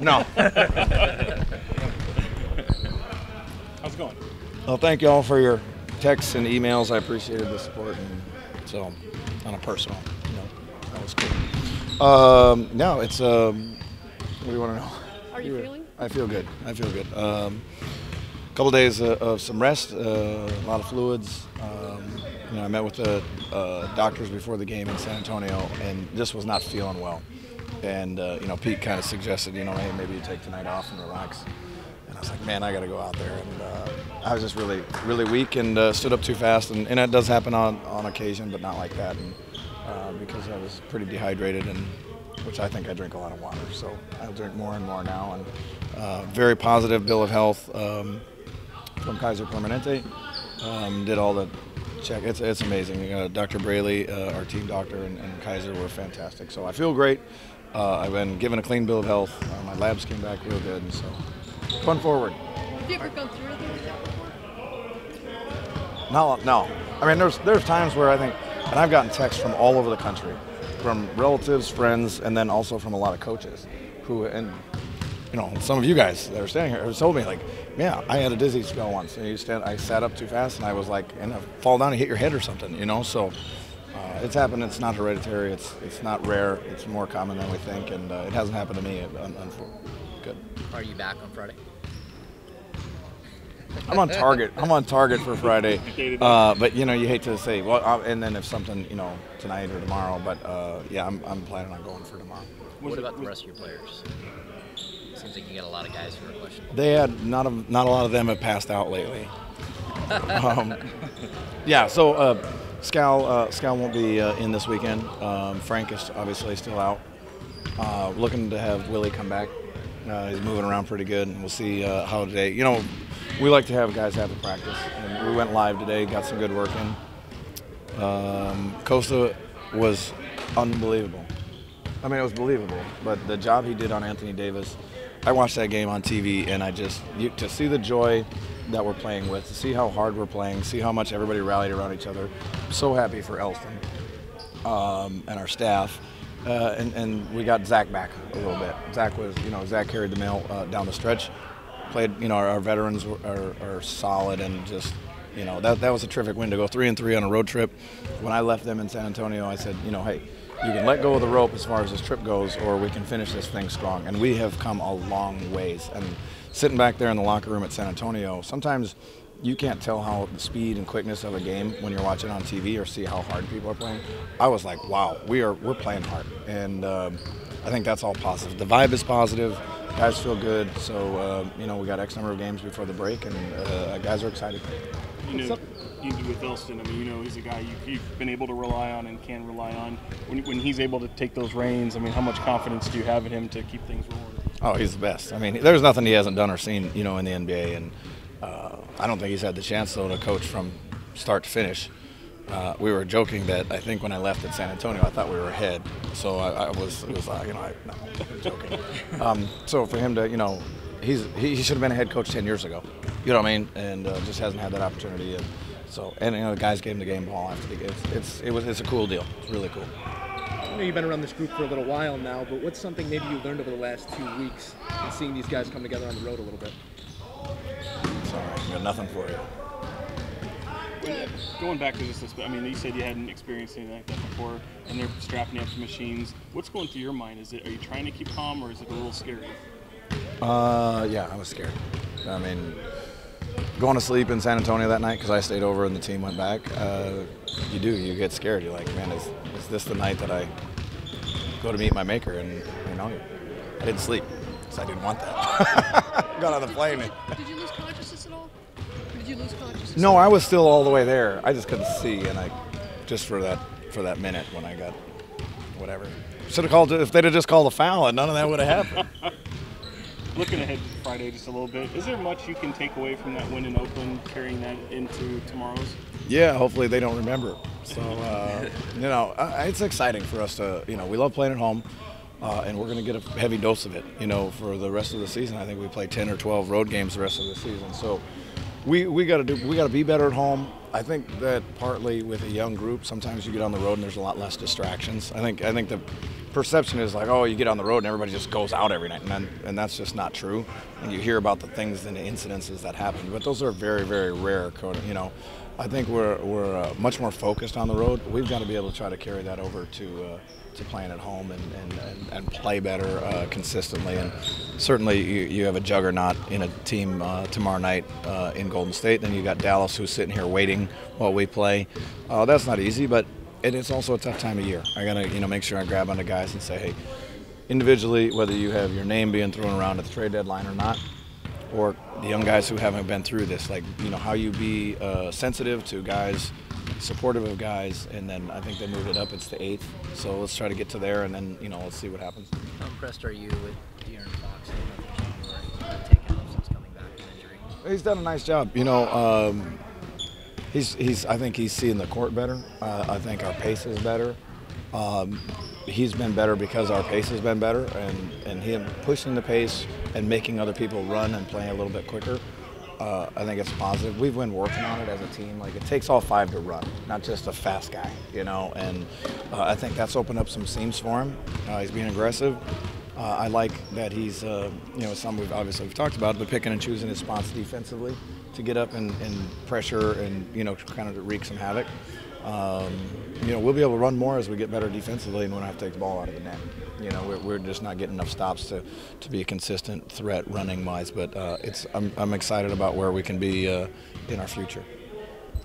No. How's it going? Well, thank you all for your texts and emails. I appreciated the support, and so on a personal, that was cool. No, it's what do you want to know? How are you feeling? I feel good. Couple days of some rest, a lot of fluids. I met with the doctors before the game in San Antonio, and just was not feeling well. And Pete kind of suggested, hey, maybe you take tonight off and relax. And I was like, man, I got to go out there. And I was just really, really weak and stood up too fast. And that does happen on occasion, but not like that. And because I was pretty dehydrated, and which I think I drink a lot of water. So I'll drink more and more now. And very positive bill of health from Kaiser Permanente. Did all the check. It's amazing. Dr. Braley, our team doctor, and Kaiser were fantastic. So I feel great. I've been given a clean bill of health. My labs came back real good, and so going forward. Have you ever gone through anything like that before? No. I mean, there's times where I think, and I've gotten texts from all over the country, from relatives, friends, and then also from a lot of coaches who, and some of you guys that are standing here have told me, like, yeah, I had a dizzy spell once, and I sat up too fast, and I was like, and I fall down and hit your head or something, so it's happened. It's not hereditary. It's not rare. It's more common than we think, and it hasn't happened to me. Good. Are you back on Friday? I'm on target. I'm on target for Friday, but you hate to say, well, and then if something, tonight or tomorrow, but yeah, I'm planning on going for tomorrow. What about the rest of your players? Seems like you got a lot of guys who are questionable. They had not a lot of them have passed out lately. Yeah, so Scal won't be in this weekend. Frank is obviously still out. Looking to have Willie come back. He's moving around pretty good, and we'll see how today. We like to have guys have a practice, and we went live today, got some good work in. Costa was unbelievable. I mean, it was believable, but the job he did on Anthony Davis, I watched that game on TV, and to see the joy that we're playing with, to see how hard we're playing, see how much everybody rallied around each other. I'm so happy for Elston and our staff. And we got Zach back a little bit. Zach carried the mail down the stretch. Played, our veterans are solid, and just, that was a terrific win to go 3-3 on a road trip. When I left them in San Antonio, I said, hey, you can let go of the rope as far as this trip goes, or we can finish this thing strong. And we have come a long ways. And sitting back there in the locker room at San Antonio, sometimes you can't tell how the speed and quickness of a game when you're watching on TV or see how hard people are playing. I was like, wow, we're playing hard. And I think that's all positive. The vibe is positive. Guys feel good. So, we got X number of games before the break, and guys are excited. With Elston, I mean, he's a guy you've been able to rely on and can rely on. When he's able to take those reins, I mean, how much confidence do you have in him to keep things rolling? Oh, he's the best. I mean, there's nothing he hasn't done or seen, in the NBA, and I don't think he's had the chance, though, to coach from start to finish. We were joking that I think when I left at San Antonio, I thought we were ahead. So I'm joking. So for him to, he should have been a head coach 10 years ago. You know what I mean? And just hasn't had that opportunity yet. So, and the guys gave him the game ball after the game. It's a cool deal. It's really cool. I know you've been around this group for a little while now, but what's something maybe you learned over the last 2 weeks in seeing these guys come together on the road a little bit? Sorry, I got nothing for you. Going back to this, I mean, you said you hadn't experienced anything like that before, and they're strapping you up to machines. What's going through your mind? Are you trying to keep calm, or is it a little scary? Yeah, I was scared. I mean, going to sleep in San Antonio that night, because I stayed over and the team went back, you get scared. You're like, man, is this the night that I go to meet my maker? And, I didn't sleep, because I didn't want that. Got on the plane. Did you lose consciousness at all? Did you lose consciousness? No, I was still all the way there. I just couldn't see, and just for that minute when I got whatever. Should have called, if they'd have just called a foul, and none of that would have happened. Looking ahead to Friday just a little bit, is there much you can take away from that win in Oakland, carrying that into tomorrow's? Yeah, hopefully they don't remember. So, it's exciting for us to, we love playing at home, and we're going to get a heavy dose of it, for the rest of the season. I think we play 10 or 12 road games the rest of the season. So we got to be better at home. I think that partly with a young group, sometimes you get on the road and there's a lot less distractions. I think the perception is like, oh, you get on the road and everybody just goes out every night, and that's just not true. And you hear about the things and the incidences that happen, but those are very, very rare. You know, I think we're much more focused on the road. We've got to be able to try to carry that over to playing at home and play better consistently. And certainly you have a juggernaut in a team tomorrow night in Golden State. Then you got Dallas, who's sitting here waiting while we play. That's not easy, but it is also a tough time of year. I gotta make sure I grab onto guys and say, hey, individually, whether you have your name being thrown around at the trade deadline or not, or the young guys who haven't been through this, like, how you be sensitive to guys, supportive of guys, and then I think they moved it up. It's the 8th, so let's try to get to there, and then let's see what happens. How impressed are you with De'Aaron Fox and January taking off since coming back from injury? He's done a nice job. I think he's seeing the court better. I think our pace is better. He's been better because our pace has been better, and him pushing the pace and making other people run and play a little bit quicker. I think it's positive. We've been working on it as a team. Like, it takes all 5 to run, not just a fast guy, and I think that's opened up some seams for him. He's being aggressive. I like that he's, some we've talked about, but picking and choosing his spots defensively to get up and pressure and, kind of wreak some havoc. We'll be able to run more as we get better defensively and we don't have to take the ball out of the net. We're just not getting enough stops to be a consistent threat running-wise, but I'm excited about where we can be in our future.